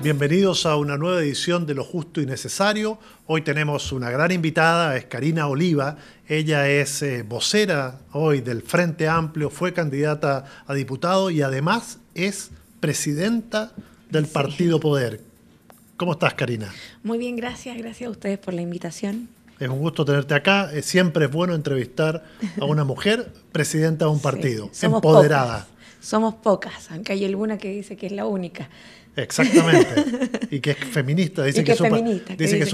Bienvenidos a una nueva edición de Lo Justo y Necesario. Hoy tenemos una gran invitada, es Karina Oliva. Ella es vocera hoy del Frente Amplio, fue candidata a diputado y además es presidenta del Partido Poder. ¿Cómo estás, Karina? Muy bien, gracias. Gracias a ustedes por la invitación. Es un gusto tenerte acá. Siempre es bueno entrevistar a una mujer presidenta de un partido, empoderada. Somos pocas, aunque hay alguna que dice que es la única. Exactamente, y que es feminista, dice que su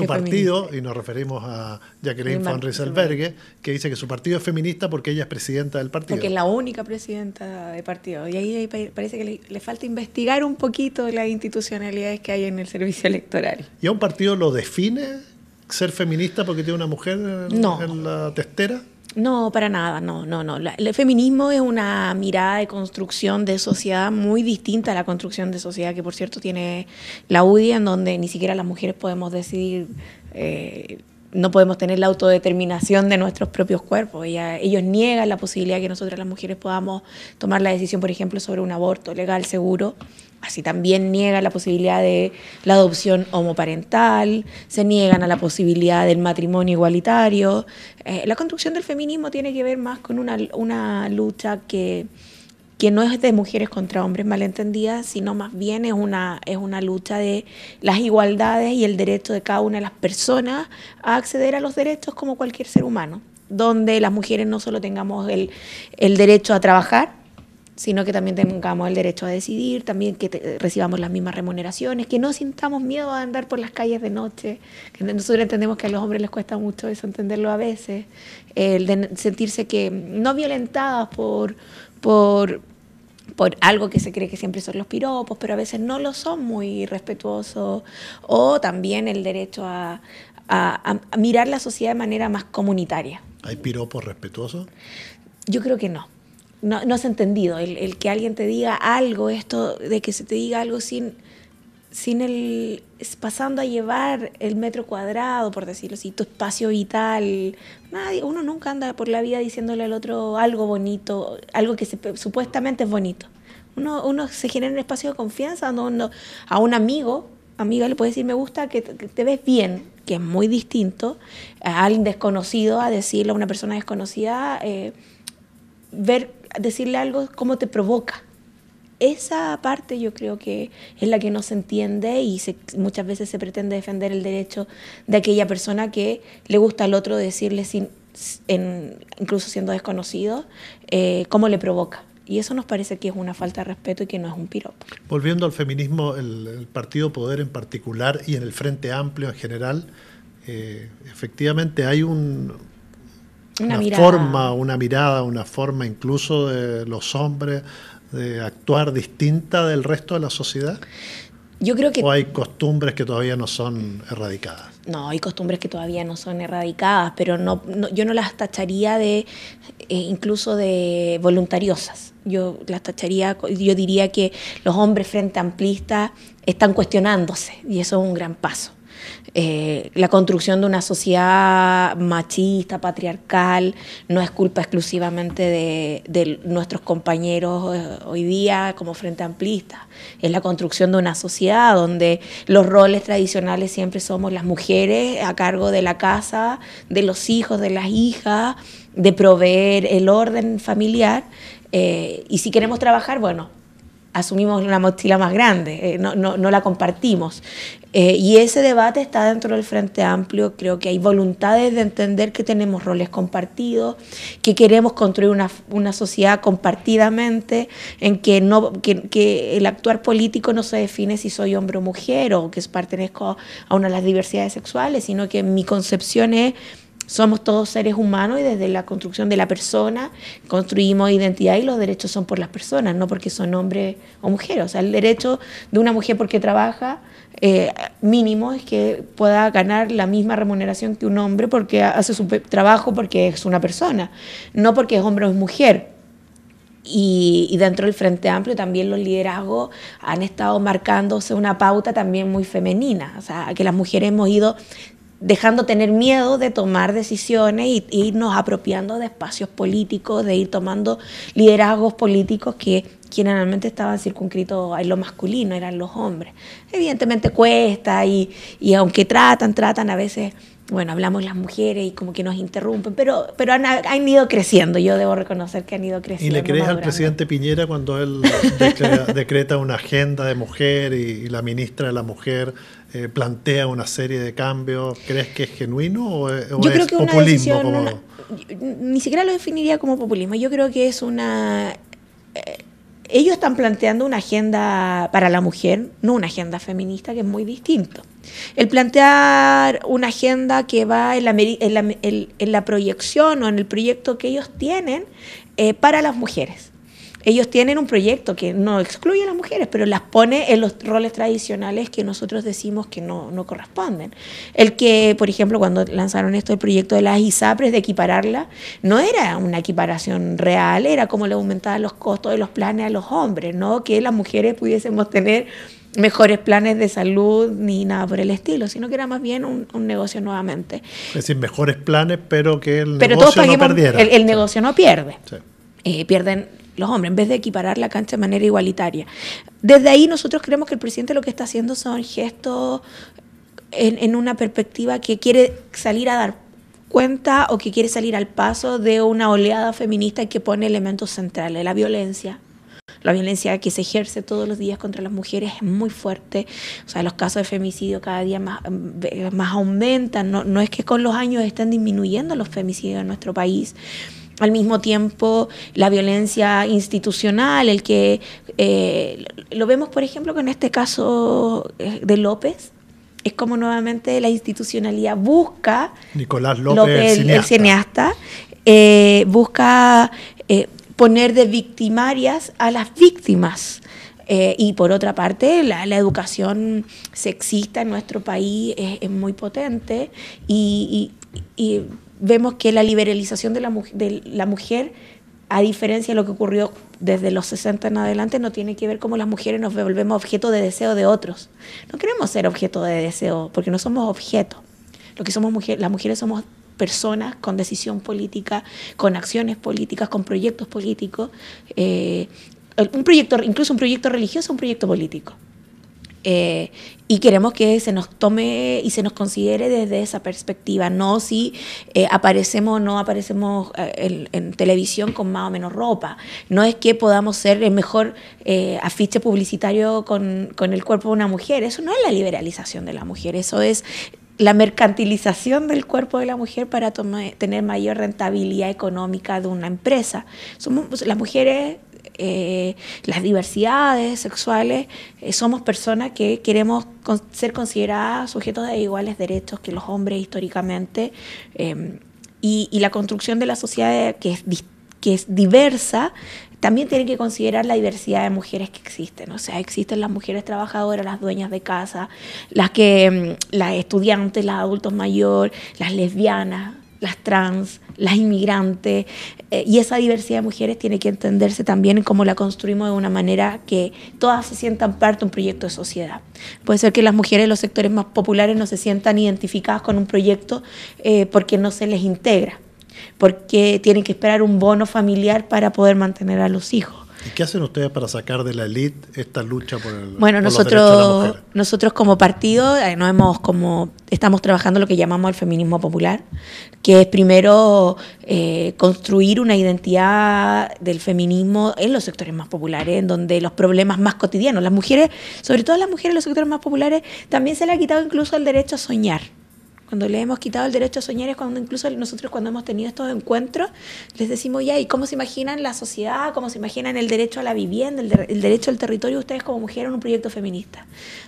partido, feminista. Y nos referimos a Jacqueline van Rieselberghe, que dice que su partido es feminista porque ella es presidenta del partido. Porque es la única presidenta de partido, y ahí parece que le falta investigar un poquito las institucionalidades que hay en el servicio electoral. ¿Y a un partido lo define ser feminista porque tiene una mujer en la testera? No, para nada, no. El feminismo es una mirada de construcción de sociedad muy distinta a la construcción de sociedad que, por cierto, tiene la UDI, en donde ni siquiera las mujeres podemos decidir, no podemos tener la autodeterminación de nuestros propios cuerpos. Ellos niegan la posibilidad de que nosotras las mujeres podamos tomar la decisión, por ejemplo, sobre un aborto legal, seguro. Así también niegan la posibilidad de la adopción homoparental, se niegan a la posibilidad del matrimonio igualitario. La construcción del feminismo tiene que ver más con una lucha que no es de mujeres contra hombres malentendidas, sino más bien es una lucha de las igualdades y el derecho de cada una de las personas a acceder a los derechos como cualquier ser humano, donde las mujeres no solo tengamos el derecho a trabajar, sino que también tengamos el derecho a decidir, también que recibamos las mismas remuneraciones, que no sintamos miedo a andar por las calles de noche, que nosotros entendemos que a los hombres les cuesta mucho eso, entenderlo a veces, el de sentirse que no violentadas por algo que se cree que siempre son los piropos, pero a veces no lo son muy respetuosos, o también el derecho a mirar la sociedad de manera más comunitaria. ¿Hay piropos respetuosos? Yo creo que no. No has entendido, el que alguien te diga algo, esto de que se te diga algo sin pasando a llevar el metro cuadrado, por decirlo así, tu espacio vital. Uno nunca anda por la vida diciéndole al otro algo bonito, algo que supuestamente es bonito. Uno se genera un espacio de confianza donde a un amiga le puede decir me gusta que te ves bien, que es muy distinto a alguien desconocido, a decirle a una persona desconocida, decirle algo cómo te provoca. Esa parte yo creo que es la que no se entiende y muchas veces se pretende defender el derecho de aquella persona que le gusta al otro decirle, incluso siendo desconocido, cómo le provoca. Y eso nos parece que es una falta de respeto y que no es un piropo. Volviendo al feminismo, el Partido Poder en particular y en el Frente Amplio en general, efectivamente hay una mirada, una forma incluso de los hombres de actuar distinta del resto de la sociedad. Yo creo que... ¿O hay costumbres que todavía no son erradicadas? No, hay costumbres que todavía no son erradicadas, pero yo no las tacharía incluso de voluntariosas. Yo diría que los hombres frente amplistas están cuestionándose y eso es un gran paso. La construcción de una sociedad machista, patriarcal, no es culpa exclusivamente de nuestros compañeros hoy día como Frente Amplista. Es la construcción de una sociedad donde los roles tradicionales siempre somos las mujeres a cargo de la casa, de los hijos, de las hijas, de proveer el orden familiar. Y si queremos trabajar, bueno, asumimos una mochila más grande, no la compartimos. Y ese debate está dentro del Frente Amplio. Creo que hay voluntades de entender que tenemos roles compartidos, que queremos construir una sociedad compartidamente, en que el actuar político no se define si soy hombre o mujer o que pertenezco a una de las diversidades sexuales, sino que mi concepción es: somos todos seres humanos y desde la construcción de la persona construimos identidad y los derechos son por las personas, no porque son hombres o mujeres. O sea, el derecho de una mujer porque trabaja mínimo es que pueda ganar la misma remuneración que un hombre porque hace su trabajo, porque es una persona, no porque es hombre o es mujer. Y dentro del Frente Amplio también los liderazgos han estado marcándose una pauta también muy femenina, o sea, que las mujeres hemos ido dejando tener miedo de tomar decisiones y irnos apropiando de espacios políticos, de ir tomando liderazgos políticos que generalmente estaban circunscritos en lo masculino, eran los hombres. Evidentemente cuesta y aunque tratan a veces, bueno, hablamos las mujeres y como que nos interrumpen, pero han ido creciendo, yo debo reconocer que han ido creciendo. ¿Y le crees al presidente Piñera cuando él decreta una agenda de mujer y la ministra de la mujer plantea una serie de cambios? ¿Crees que es genuino o yo creo es que populismo? Ni siquiera lo definiría como populismo, yo creo que es una... ellos están planteando una agenda para la mujer, no una agenda feminista, que es muy distinto. El plantear una agenda que va en la proyección o en el proyecto que ellos tienen para las mujeres. Ellos tienen un proyecto que no excluye a las mujeres, pero las pone en los roles tradicionales que nosotros decimos que no corresponden. El que, por ejemplo, cuando lanzaron el proyecto de las ISAPRES, de equipararla, no era una equiparación real, era como le aumentaban los costos de los planes a los hombres, no que las mujeres pudiésemos tener mejores planes de salud ni nada por el estilo, sino que era más bien un negocio nuevamente. Es decir, mejores planes, pero que el negocio no perdiera. El negocio no pierde. Sí. Pierden los hombres, en vez de equiparar la cancha de manera igualitaria. Desde ahí nosotros creemos que el presidente lo que está haciendo son gestos en una perspectiva que quiere salir a dar cuenta o que quiere salir al paso de una oleada feminista que pone elementos centrales, la violencia. La violencia que se ejerce todos los días contra las mujeres es muy fuerte. O sea, los casos de femicidio cada día más aumentan. No es que con los años estén disminuyendo los femicidios en nuestro país. Al mismo tiempo, la violencia institucional, el que lo vemos, por ejemplo, con este caso de López, es como nuevamente la institucionalidad busca... Nicolás López, el cineasta busca poner de victimarias a las víctimas. Y por otra parte, la educación sexista en nuestro país es muy potente y vemos que la liberalización de la mujer, a diferencia de lo que ocurrió desde los 60 en adelante, no tiene que ver cómo las mujeres nos volvemos objeto de deseo de otros. No queremos ser objeto de deseo, porque no somos objeto. Lo que somos las mujeres somos personas con decisión política, con acciones políticas, con proyectos políticos. Incluso un proyecto religioso es un proyecto político. Y queremos que se nos tome y se nos considere desde esa perspectiva, no si aparecemos o no aparecemos en televisión con más o menos ropa. No es que podamos ser el mejor afiche publicitario con el cuerpo de una mujer. Eso no es la liberalización de la mujer, eso es la mercantilización del cuerpo de la mujer para tener mayor rentabilidad económica de una empresa. Somos las mujeres... las diversidades sexuales, somos personas que queremos ser consideradas sujetos de iguales derechos que los hombres históricamente, y la construcción de la sociedad que es diversa también tiene que considerar la diversidad de mujeres que existen. O sea, existen las mujeres trabajadoras, las dueñas de casa, las estudiantes, las adultos mayores, las lesbianas, las trans, las inmigrantes, y esa diversidad de mujeres tiene que entenderse también en cómo la construimos de una manera que todas se sientan parte de un proyecto de sociedad. Puede ser que las mujeres de los sectores más populares no se sientan identificadas con un proyecto porque no se les integra, porque tienen que esperar un bono familiar para poder mantener a los hijos. ¿Y qué hacen ustedes para sacar de la élite esta lucha por los derechos de la mujer? Nosotros como partido estamos trabajando lo que llamamos el feminismo popular, que es primero construir una identidad del feminismo en los sectores más populares, en donde los problemas más cotidianos, las mujeres, sobre todo las mujeres en los sectores más populares, también se les ha quitado incluso el derecho a soñar. Cuando le hemos quitado el derecho a soñar es cuando incluso nosotros, cuando hemos tenido estos encuentros, les decimos ya, ¿y cómo se imaginan la sociedad? ¿Cómo se imaginan el derecho a la vivienda, el derecho al territorio ustedes como mujeres en un proyecto feminista?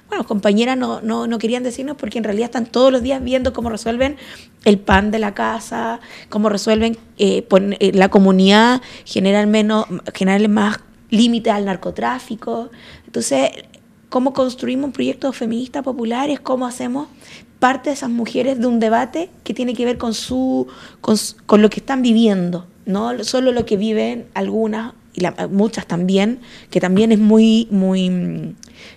Bueno, compañeras no querían decirnos porque en realidad están todos los días viendo cómo resuelven el pan de la casa, cómo resuelven la comunidad, generar más límites al narcotráfico. Entonces, cómo construimos un proyecto feminista popular es cómo hacemos parte de esas mujeres de un debate que tiene que ver con lo que están viviendo, no solo lo que viven algunas y muchas también, que también es muy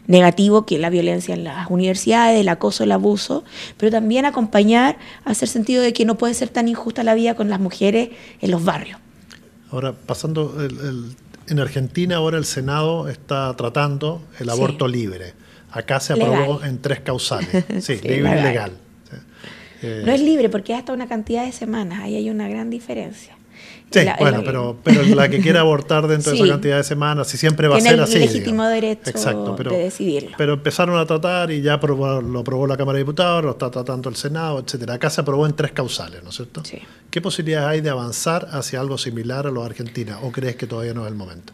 negativo, que la violencia en las universidades, el acoso, el abuso, pero también acompañar a hacer sentido de que no puede ser tan injusta la vida con las mujeres en los barrios. Ahora, pasando, en Argentina ahora el Senado está tratando el aborto libre. Acá se aprobó en 3 causales. Sí, libre y legal. No es libre porque es hasta una cantidad de semanas, ahí hay una gran diferencia. Sí, pero la que quiera abortar dentro de esa cantidad de semanas, si siempre va a ser así. Tiene el legítimo derecho de decidirlo. Pero empezaron a tratar y ya lo aprobó la Cámara de Diputados, lo está tratando el Senado, etcétera. Acá se aprobó en 3 causales, ¿no es cierto? Sí. ¿Qué posibilidades hay de avanzar hacia algo similar a los argentinos? ¿O crees que todavía no es el momento?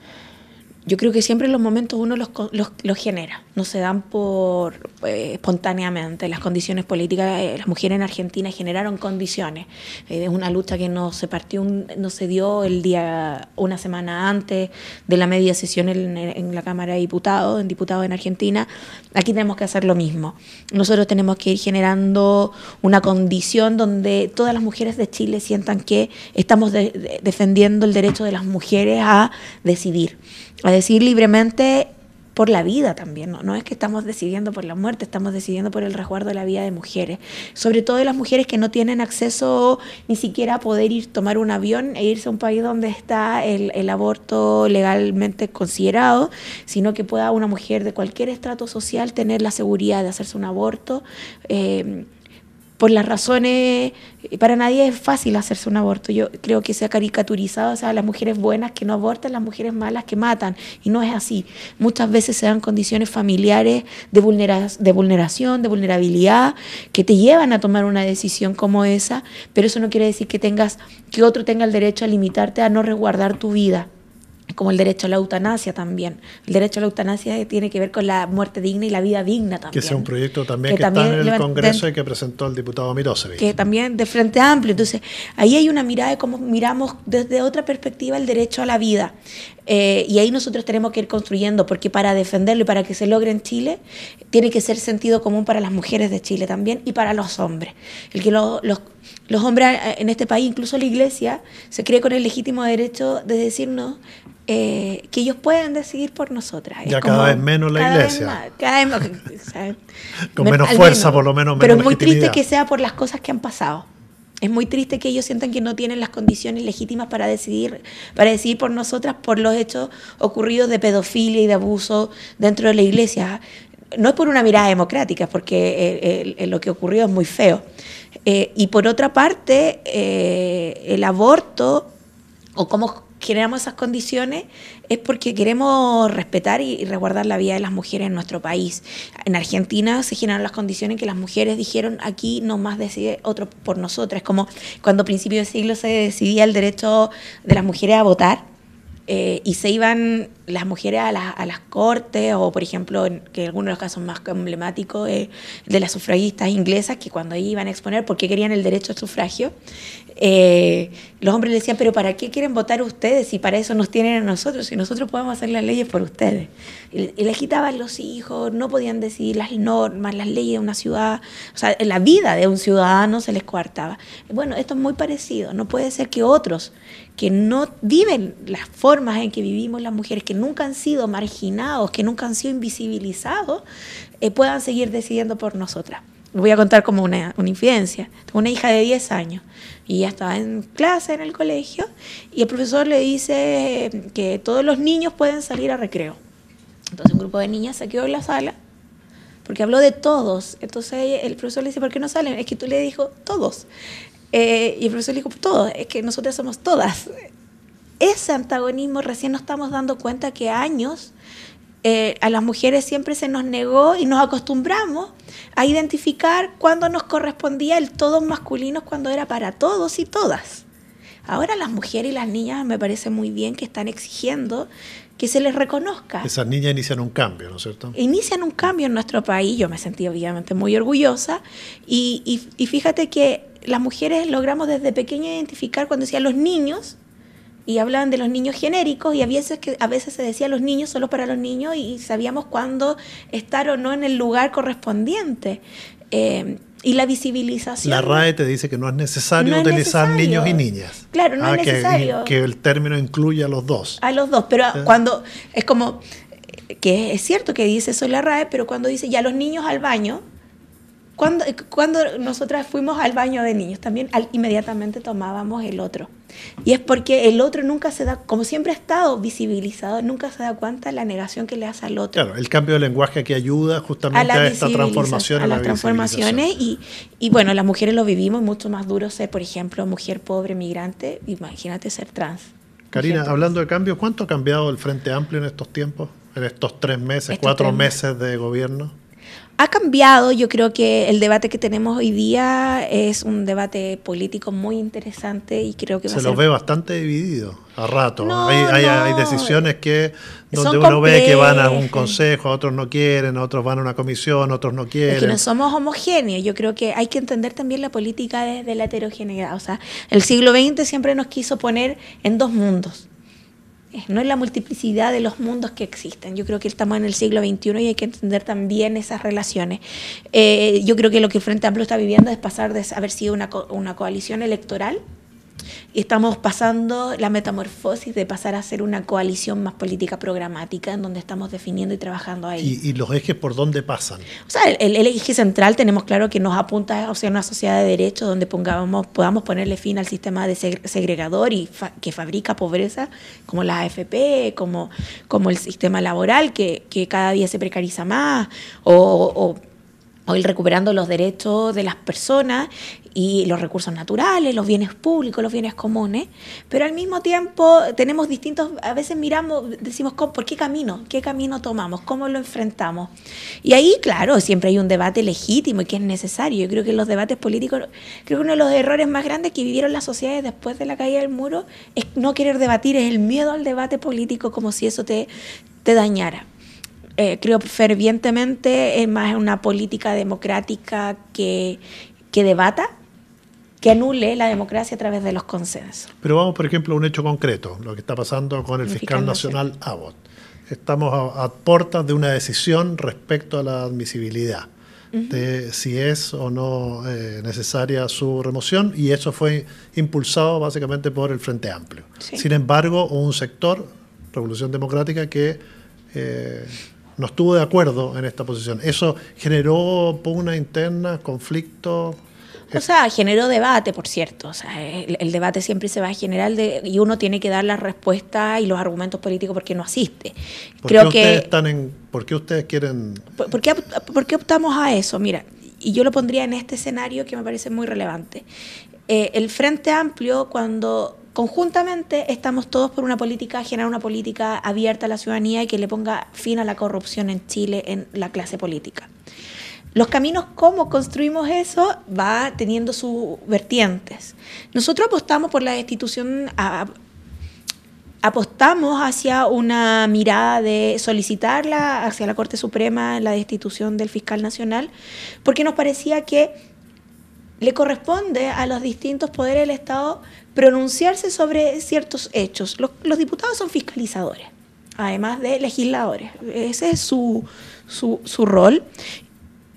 Yo creo que siempre los momentos uno los genera, no se dan por espontáneamente. Las condiciones políticas, las mujeres en Argentina generaron condiciones. Es una lucha que no se dio una semana antes de la media sesión en la Cámara de Diputados, en Argentina. Aquí tenemos que hacer lo mismo. Nosotros tenemos que ir generando una condición donde todas las mujeres de Chile sientan que estamos defendiendo el derecho de las mujeres a decidir libremente por la vida también, ¿no? No es que estamos decidiendo por la muerte, estamos decidiendo por el resguardo de la vida de mujeres, sobre todo de las mujeres que no tienen acceso ni siquiera a poder tomar un avión e irse a un país donde está el aborto legalmente considerado, sino que pueda una mujer de cualquier estrato social tener la seguridad de hacerse un aborto. Por las razones, para nadie es fácil hacerse un aborto. Yo creo que se ha caricaturizado, o sea, las mujeres buenas que no abortan, las mujeres malas que matan, y no es así. Muchas veces se dan condiciones familiares de vulneración, de vulnerabilidad, que te llevan a tomar una decisión como esa, pero eso no quiere decir que otro tenga el derecho a limitarte a no resguardar tu vida. Como el derecho a la eutanasia también. El derecho a la eutanasia tiene que ver con la muerte digna y la vida digna también. Que es un proyecto también que está en el Congreso y que presentó el diputado Mirosevic. Que también de Frente Amplio. Entonces, ahí hay una mirada de cómo miramos desde otra perspectiva el derecho a la vida. Y ahí nosotros tenemos que ir construyendo, porque para defenderlo y para que se logre en Chile, tiene que ser sentido común para las mujeres de Chile también y para los hombres. El que los hombres en este país, incluso la Iglesia, se cree con el legítimo derecho de decirnos que ellos pueden decidir por nosotras. Ya cada vez menos la Iglesia. Cada vez más, ¿sabes? Con menos fuerza, por lo menos menos Pero es muy triste que sea por las cosas que han pasado. Es muy triste que ellos sientan que no tienen las condiciones legítimas para decidir por nosotras por los hechos ocurridos de pedofilia y de abuso dentro de la Iglesia. No es por una mirada democrática, porque lo que ocurrió es muy feo. Y por otra parte, el aborto, o cómo generamos esas condiciones, es porque queremos respetar y resguardar la vida de las mujeres en nuestro país. En Argentina se generaron las condiciones en que las mujeres dijeron: aquí no más decide otro por nosotras. Como cuando a principios de siglo se decidía el derecho de las mujeres a votar, y se iban las mujeres a las cortes, o por ejemplo, que algunos de los casos más emblemáticos de las sufragistas inglesas, que cuando iban a exponer por qué querían el derecho al sufragio, los hombres le decían: pero ¿para qué quieren votar ustedes si para eso nos tienen a nosotros, y nosotros podemos hacer las leyes por ustedes? Y les quitaban los hijos, no podían decidir las normas, las leyes de una ciudad, o sea, la vida de un ciudadano se les coartaba. Bueno, esto es muy parecido. No puede ser que otros que no viven las formas en que vivimos las mujeres, que nunca han sido marginados, que nunca han sido invisibilizados, puedan seguir decidiendo por nosotras. Les voy a contar como una infidencia. Tengo una hija de 10 años y ella estaba en clase en el colegio y el profesor le dice que todos los niños pueden salir a recreo. Entonces un grupo de niñas se quedó en la sala porque habló de todos. Entonces el profesor le dice: ¿por qué no salen? Es que tú le dijo todos. Y el profesor le dijo: todos, es que nosotras somos todas. Ese antagonismo recién nos estamos dando cuenta que años a las mujeres siempre se nos negó y nos acostumbramos a identificar cuando nos correspondía el todos masculinos, cuando era para todos y todas. Ahora las mujeres y las niñas me parece muy bien que están exigiendo que se les reconozca. Esas niñas inician un cambio, ¿no es cierto? Inician un cambio en nuestro país. Yo me sentí obviamente muy orgullosa y fíjate que las mujeres logramos desde pequeña identificar cuando decían los niños, y hablaban de los niños genéricos, y a veces se decía los niños solo para los niños, y sabíamos cuándo estar o no en el lugar correspondiente. Y la visibilización. La RAE te dice que no es necesario utilizar niños y niñas. Claro, no es necesario. Que el término incluye a los dos. A los dos, pero cuando es como, que es cierto que dice eso la RAE, pero cuando dice ya los niños al baño, cuando nosotras fuimos al baño de niños, también inmediatamente tomábamos el otro. Y es porque el otro nunca se da, como siempre ha estado visibilizado, nunca se da cuenta de la negación que le hace al otro. Claro, el cambio de lenguaje que ayuda justamente a esta transformación. A las transformaciones y bueno, las mujeres lo vivimos, mucho más duro ser, por ejemplo, mujer pobre, migrante, imagínate ser trans. Karina, hablando de cambio, ¿cuánto ha cambiado el Frente Amplio en estos tiempos? En estos 3 meses, 4 meses de gobierno. Ha cambiado, yo creo que el debate que tenemos hoy día es un debate político muy interesante y creo que se los ve bastante dividido a rato. No, hay decisiones donde uno ve que van a un consejo, a otros no quieren, a otros van a una comisión, otros no quieren. Es que no somos homogéneos, yo creo que hay que entender también la política desde la heterogeneidad. O sea, el siglo XX siempre nos quiso poner en 2 mundos. No es la multiplicidad de los mundos que existen. Yo creo que estamos en el siglo XXI y hay que entender también esas relaciones. Yo creo que lo que el Frente Amplio está viviendo es pasar de haber sido una coalición electoral y estamos pasando la metamorfosis de pasar a ser una coalición más política programática en donde estamos definiendo y trabajando ahí. ¿Y los ejes por dónde pasan? O sea, el eje central tenemos claro que nos apunta hacia una sociedad de derechos donde podamos ponerle fin al sistema de segregador y que fabrica pobreza, como la AFP, como el sistema laboral que cada día se precariza más, o ir recuperando los derechos de las personas y los recursos naturales, los bienes públicos, los bienes comunes, pero al mismo tiempo tenemos distintos, a veces miramos, decimos, ¿por qué camino? ¿Qué camino tomamos? ¿Cómo lo enfrentamos? Y ahí, claro, siempre hay un debate legítimo y que es necesario. Yo creo que los debates políticos, creo que uno de los errores más grandes que vivieron las sociedades después de la caída del muro es no querer debatir, es el miedo al debate político como si eso te dañara. Creo fervientemente en más una política democrática que debata, que anule la democracia a través de los consensos. Pero vamos, por ejemplo, a un hecho concreto, lo que está pasando con el fiscal nacional Abbott. Estamos a puertas de una decisión respecto a la admisibilidad, de si es o no necesaria su remoción, y eso fue impulsado básicamente por el Frente Amplio. Sí. Sin embargo, hubo un sector, Revolución Democrática, que no estuvo de acuerdo en esta posición. ¿Eso generó pugna interna, conflicto? O sea, generó debate, por cierto. O sea, el debate siempre se va a generar y uno tiene que dar las respuestas y los argumentos políticos porque no asiste. ¿Por qué ustedes quieren...? ¿Por qué optamos a eso? Mira, y yo lo pondría en este escenario que me parece muy relevante. El Frente Amplio, cuando conjuntamente estamos todos por una política, generar una política abierta a la ciudadanía y que le ponga fin a la corrupción en Chile en la clase política. Los caminos, cómo construimos eso, va teniendo sus vertientes. Nosotros apostamos por la destitución, apostamos hacia una mirada de solicitarla hacia la Corte Suprema, la destitución del fiscal nacional, porque nos parecía que le corresponde a los distintos poderes del Estado pronunciarse sobre ciertos hechos. Los diputados son fiscalizadores, además de legisladores. Ese es su rol.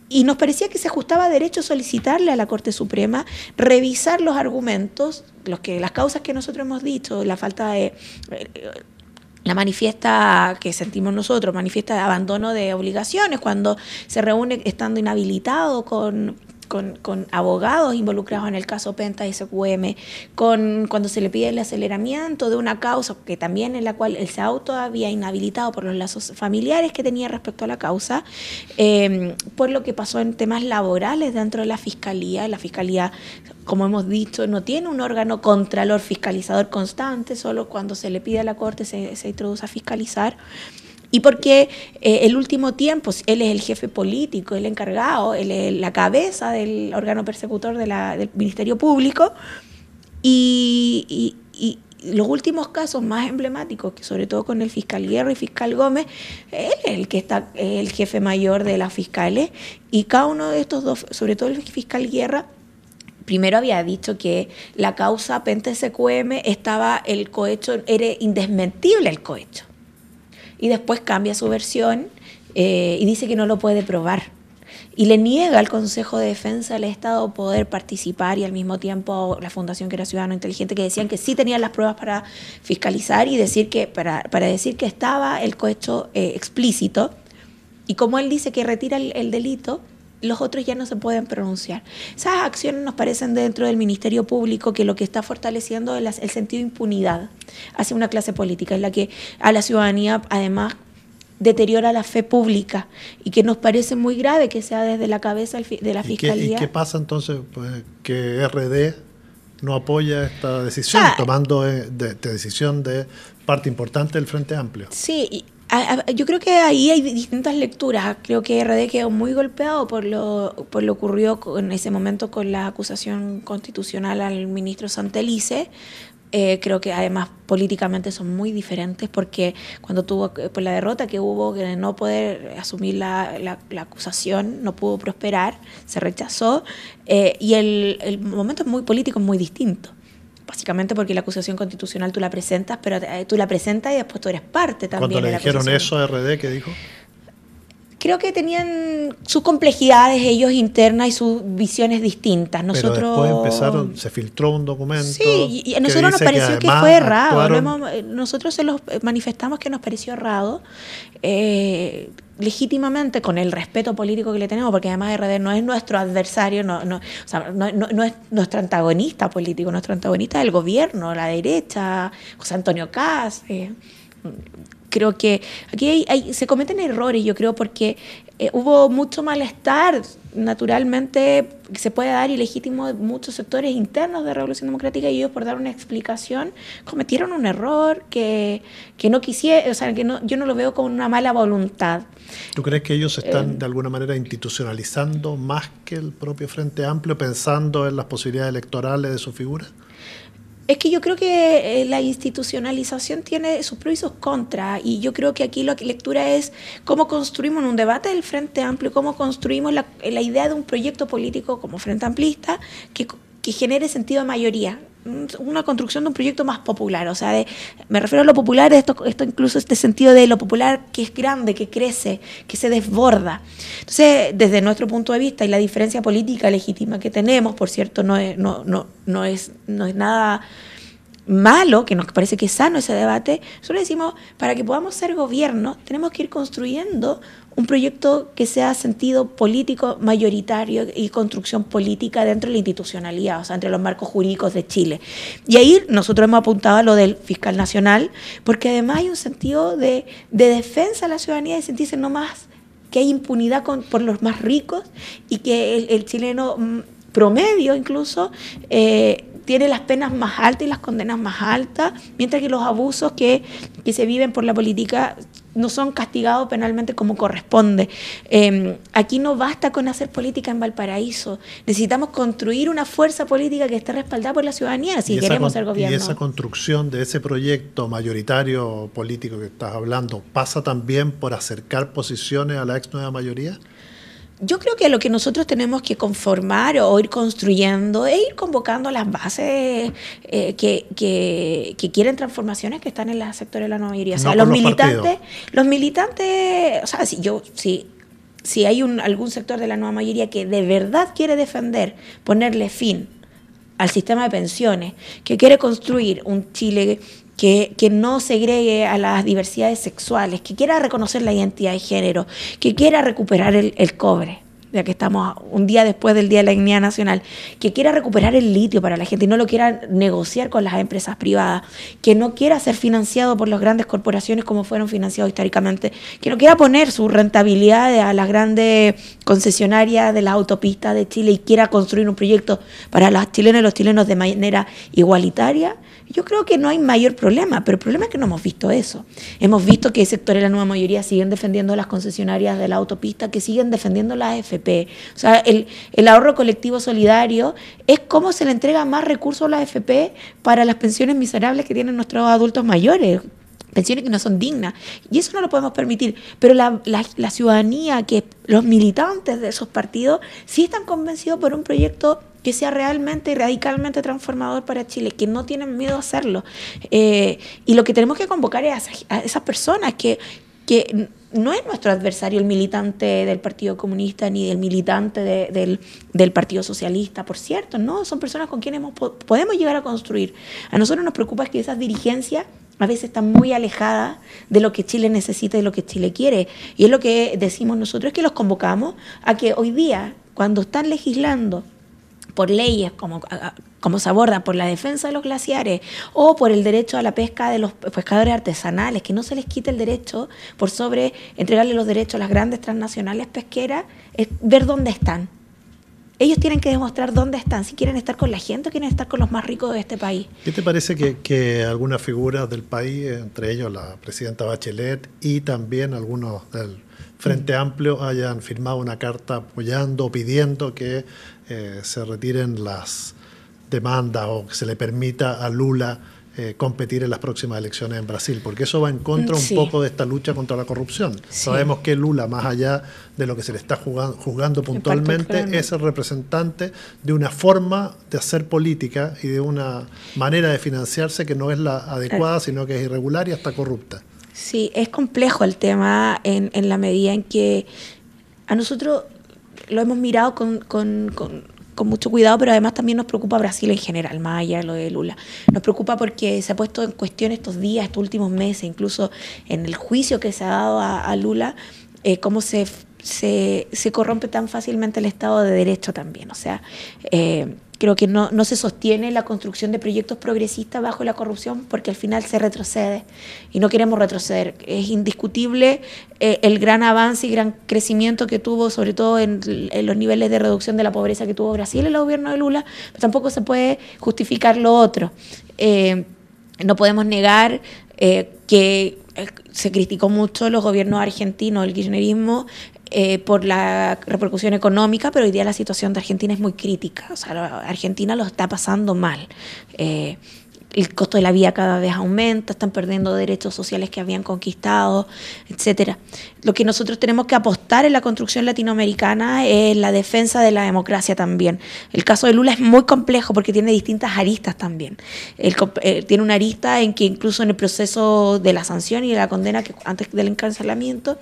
Y nos parecía que se ajustaba a derecho solicitarle a la Corte Suprema revisar los argumentos, las causas que nosotros hemos dicho, la falta de... La manifiesta que sentimos nosotros, manifiesta de abandono de obligaciones, cuando se reúne estando inhabilitado con abogados involucrados en el caso Penta y SQM, cuando se le pide el aceleramiento de una causa que también en la cual él se había inhabilitado por los lazos familiares que tenía respecto a la causa, por lo que pasó en temas laborales dentro de la Fiscalía. La Fiscalía, como hemos dicho, no tiene un órgano contralor fiscalizador constante, solo cuando se le pide a la Corte se introduce a fiscalizar. Y porque el último tiempo, él es el jefe político, el encargado, él es la cabeza del órgano persecutor del Ministerio Público, y los últimos casos más emblemáticos, que sobre todo con el fiscal Guerra y fiscal Gómez, él es el que está el jefe mayor de las fiscales, y cada uno de estos dos, sobre todo el fiscal Guerra, primero había dicho que la causa Penta SQM el cohecho, era indesmentible el cohecho. Y después cambia su versión y dice que no lo puede probar. y le niega al Consejo de Defensa del Estado poder participar, y al mismo tiempo la Fundación, que era Ciudadano Inteligente, que decían que sí tenían las pruebas para fiscalizar y decir que para decir que estaba el cohecho explícito, y como él dice que retira el delito, los otros ya no se pueden pronunciar. Esas acciones nos parecen dentro del Ministerio Público que lo que está fortaleciendo es el sentido de impunidad hacia una clase política, en la que a la ciudadanía además deteriora la fe pública, y que nos parece muy grave que sea desde la cabeza de la Fiscalía. ¿Y qué pasa entonces? Pues que RD no apoya esta decisión, tomando decisión de parte importante del Frente Amplio. Sí, yo creo que ahí hay distintas lecturas. Creo que RD quedó muy golpeado por lo ocurrido en ese momento con la acusación constitucional al ministro Santelice. Creo que además políticamente son muy diferentes, porque cuando por la derrota que hubo, que de no poder asumir la acusación, no pudo prosperar, se rechazó, y el momento es muy político, es muy distinto. Básicamente porque la acusación constitucional tú la presentas, pero tú la presentas y después tú eres parte también. Cuando le dijeron eso a RD, ¿qué dijo? Creo que tenían sus complejidades ellos internas y sus visiones distintas. Nosotros, pero después se filtró un documento. Sí, y a nosotros nos pareció que fue errado. Nosotros se los manifestamos que nos pareció errado, legítimamente, con el respeto político que le tenemos, porque además RD no es nuestro adversario, no es nuestro antagonista político, nuestro antagonista es el gobierno, la derecha, José Antonio Kast. Creo que aquí se cometen errores, yo creo, porque hubo mucho malestar, naturalmente, que se puede dar ilegítimo de muchos sectores internos de Revolución Democrática, y ellos, por dar una explicación, cometieron un error que no quisiera, o sea, que yo no lo veo como una mala voluntad. ¿Tú crees que ellos están de alguna manera institucionalizando más que el propio Frente Amplio, pensando en las posibilidades electorales de su figura? Es que yo creo que la institucionalización tiene sus pros y sus contras, y yo creo que aquí la lectura es cómo construimos en un debate del Frente Amplio, cómo construimos la idea de un proyecto político como Frente Amplista que genere sentido de mayoría, una construcción de un proyecto más popular. O sea, me refiero a lo popular, esto incluso este sentido de lo popular que es grande, que crece, que se desborda. Entonces, desde nuestro punto de vista, y la diferencia política legítima que tenemos, por cierto, no es nada malo, que nos parece que es sano ese debate. Nosotros decimos, para que podamos ser gobierno, tenemos que ir construyendo un proyecto que sea sentido político mayoritario y construcción política dentro de la institucionalidad, o sea, entre los marcos jurídicos de Chile. Y ahí nosotros hemos apuntado a lo del fiscal nacional, porque además hay un sentido de defensa a la ciudadanía, de sentirse no más que hay impunidad por los más ricos, y que el chileno promedio incluso tiene las penas más altas y las condenas más altas, mientras que los abusos que se viven por la política no son castigados penalmente como corresponde. Aquí no basta con hacer política en Valparaíso. Necesitamos construir una fuerza política que esté respaldada por la ciudadanía si queremos ser gobierno. Y esa construcción de ese proyecto mayoritario político que estás hablando, ¿pasa también por acercar posiciones a la ex nueva mayoría? Yo creo que lo que nosotros tenemos que conformar o ir construyendo es ir convocando a las bases que quieren transformaciones, que están en el sector de la nueva mayoría. O sea, no los militantes, o sea, si hay algún sector de la nueva mayoría que de verdad quiere defender, ponerle fin al sistema de pensiones, que quiere construir un Chile que no segregue a las diversidades sexuales, que quiera reconocer la identidad de género, que quiera recuperar el cobre, ya que estamos un día después del Día de la Dignidad Nacional, que quiera recuperar el litio para la gente y no lo quiera negociar con las empresas privadas, que no quiera ser financiado por las grandes corporaciones como fueron financiados históricamente, que no quiera poner su rentabilidad a las grandes concesionarias de las autopistas de Chile y quiera construir un proyecto para las chilenas y los chilenos de manera igualitaria. Yo creo que no hay mayor problema, pero el problema es que no hemos visto eso. Hemos visto que sectores de la nueva mayoría siguen defendiendo las concesionarias de la autopista, que siguen defendiendo las AFP. O sea, el ahorro colectivo solidario es cómo se le entrega más recursos a las AFP para las pensiones miserables que tienen nuestros adultos mayores, pensiones que no son dignas, y eso no lo podemos permitir. Pero la ciudadanía, que los militantes de esos partidos sí están convencidos por un proyecto que sea realmente y radicalmente transformador para Chile, que no tienen miedo a hacerlo. Y lo que tenemos que convocar es a esas personas que no es nuestro adversario el militante del Partido Comunista ni el militante del Partido Socialista, por cierto, no, son personas con quienes podemos llegar a construir. A nosotros nos preocupa que esas dirigencias a veces están muy alejadas de lo que Chile necesita y de lo que Chile quiere. Y es lo que decimos nosotros, es que los convocamos a que hoy día, cuando están legislando por leyes como se aborda por la defensa de los glaciares o por el derecho a la pesca de los pescadores artesanales, que no se les quite el derecho por sobre entregarle los derechos a las grandes transnacionales pesqueras, es ver dónde están. Ellos tienen que demostrar dónde están, si quieren estar con la gente o quieren estar con los más ricos de este país. ¿Qué te parece que algunas figuras del país, entre ellos la presidenta Bachelet y también algunos del Frente Amplio, hayan firmado una carta apoyando, pidiendo que se retiren las demandas o que se le permita a Lula competir en las próximas elecciones en Brasil? Porque eso va en contra un poco de esta lucha contra la corrupción. Sí. Sabemos que Lula, más allá de lo que se le está juzgando puntualmente, es el representante de una forma de hacer política y de una manera de financiarse que no es la adecuada, sino que es irregular y hasta corrupta. Sí, es complejo el tema en la medida en que a nosotros lo hemos mirado con mucho cuidado, pero además también nos preocupa Brasil en general, más allá de lo de Lula. Nos preocupa porque se ha puesto en cuestión estos días, estos últimos meses, incluso en el juicio que se ha dado a Lula, cómo se corrompe tan fácilmente el Estado de Derecho también. O sea, creo que no se sostiene la construcción de proyectos progresistas bajo la corrupción porque al final se retrocede y no queremos retroceder. Es indiscutible el gran avance y gran crecimiento que tuvo, sobre todo en los niveles de reducción de la pobreza que tuvo Brasil en el gobierno de Lula, pero tampoco se puede justificar lo otro. No podemos negar que se criticó mucho los gobiernos argentinos, el kirchnerismo, por la repercusión económica, pero hoy día la situación de Argentina es muy crítica. O sea, Argentina lo está pasando mal. El costo de la vida cada vez aumenta, están perdiendo derechos sociales que habían conquistado, etcétera. Lo que nosotros tenemos que apostar en la construcción latinoamericana es la defensa de la democracia también. El caso de Lula es muy complejo porque tiene distintas aristas también. Tiene una arista en que incluso en el proceso de la sanción y de la condena, que antes del encarcelamiento,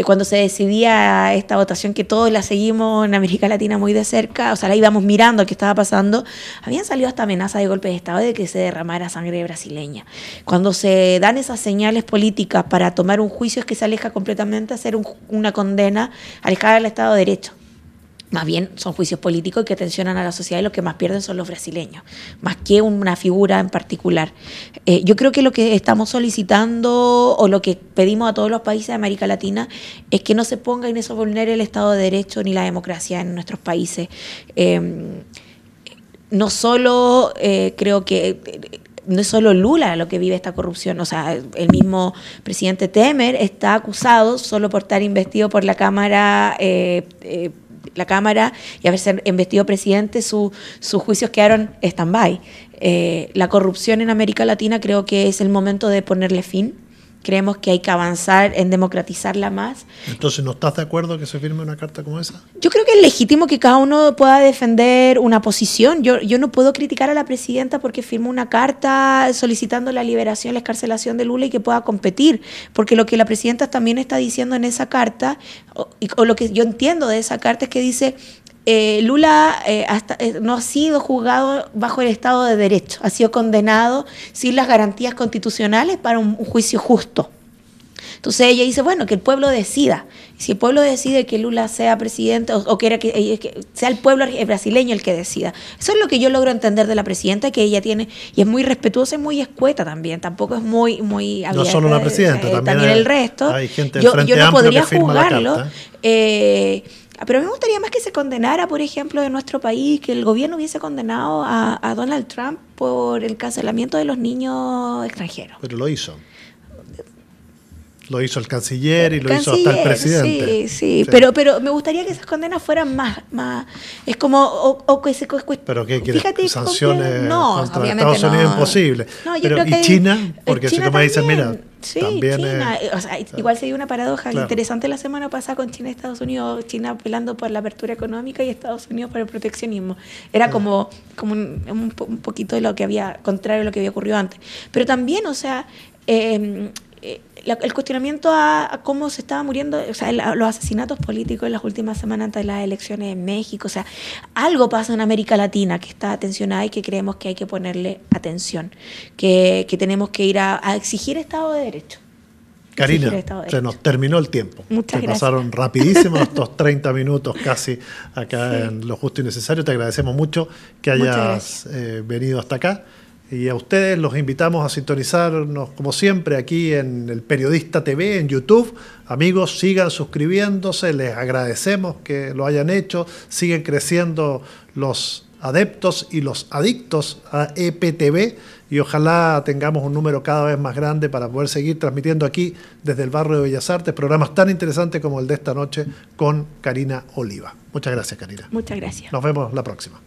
cuando se decidía esta votación, que todos la seguimos en América Latina muy de cerca, o sea, la íbamos mirando qué estaba pasando, habían salido hasta amenazas de golpe de Estado de que se derramara sangre brasileña. Cuando se dan esas señales políticas para tomar un juicio es que se aleja completamente a hacer una condena alejada del Estado de Derecho. Más bien son juicios políticos que tensionan a la sociedad y los que más pierden son los brasileños, más que una figura en particular. Yo creo que lo que estamos solicitando o lo que pedimos a todos los países de América Latina es que no se ponga y no se vulnere el Estado de Derecho ni la democracia en nuestros países. No solo creo que... No es solo Lula lo que vive esta corrupción, o sea, el mismo presidente Temer está acusado solo por estar investido por la Cámara y haberse investido presidente, sus juicios quedaron stand-by. La corrupción en América Latina creo que es el momento de ponerle fin. Creemos que hay que avanzar en democratizarla más. Entonces, ¿no estás de acuerdo que se firme una carta como esa? Yo creo que es legítimo que cada uno pueda defender una posición. Yo no puedo criticar a la presidenta porque firmó una carta solicitando la liberación, la excarcelación de Lula y que pueda competir. Porque lo que la presidenta también está diciendo en esa carta, o lo que yo entiendo de esa carta, es que dice... Lula no ha sido juzgado bajo el Estado de Derecho, ha sido condenado sin las garantías constitucionales para un juicio justo. Entonces ella dice, bueno, que el pueblo decida. Y si el pueblo decide que Lula sea presidente o que sea el pueblo brasileño el que decida. Eso es lo que yo logro entender de la presidenta, que ella tiene, y es muy respetuosa y muy escueta también, tampoco es muy abierta. No solo la presidenta, también el resto. Hay gente del Frente Amplio que firma la carta. Pero me gustaría más que se condenara, por ejemplo, en nuestro país, que el gobierno hubiese condenado a Donald Trump por el cancelamiento de los niños extranjeros. Pero lo hizo. Lo hizo el canciller y lo hizo hasta el presidente. Sí. Pero me gustaría que esas condenas fueran más es como, o que se... ¿Pero qué quieres? ¿Sanciones contra Estados no. Unidos? Imposible. No, pero, ¿y China? Porque China si tú me dices, mira, sí, también... China, o sea, igual se dio una paradoja interesante la semana pasada con China y Estados Unidos, China apelando por la apertura económica y Estados Unidos por el proteccionismo. Era como un poquito de lo que había, contrario a lo que había ocurrido antes. Pero también, o sea... el cuestionamiento a cómo se estaba muriendo, o sea, los asesinatos políticos en las últimas semanas antes de las elecciones en México, o sea, algo pasa en América Latina que está tensionada y que creemos que hay que ponerle atención, que tenemos que ir a exigir Estado de Derecho. Karina, se nos terminó el tiempo. Muchas gracias. Pasaron rapidísimo estos 30 minutos casi acá en Lo Justo y Necesario. Te agradecemos mucho que hayas venido hasta acá. Y a ustedes los invitamos a sintonizarnos, como siempre, aquí en El Periodista TV, en YouTube. Amigos, sigan suscribiéndose, les agradecemos que lo hayan hecho. Siguen creciendo los adeptos y los adictos a EPTV y ojalá tengamos un número cada vez más grande para poder seguir transmitiendo aquí desde el barrio de Bellas Artes programas tan interesantes como el de esta noche con Karina Oliva. Muchas gracias, Karina. Muchas gracias. Nos vemos la próxima.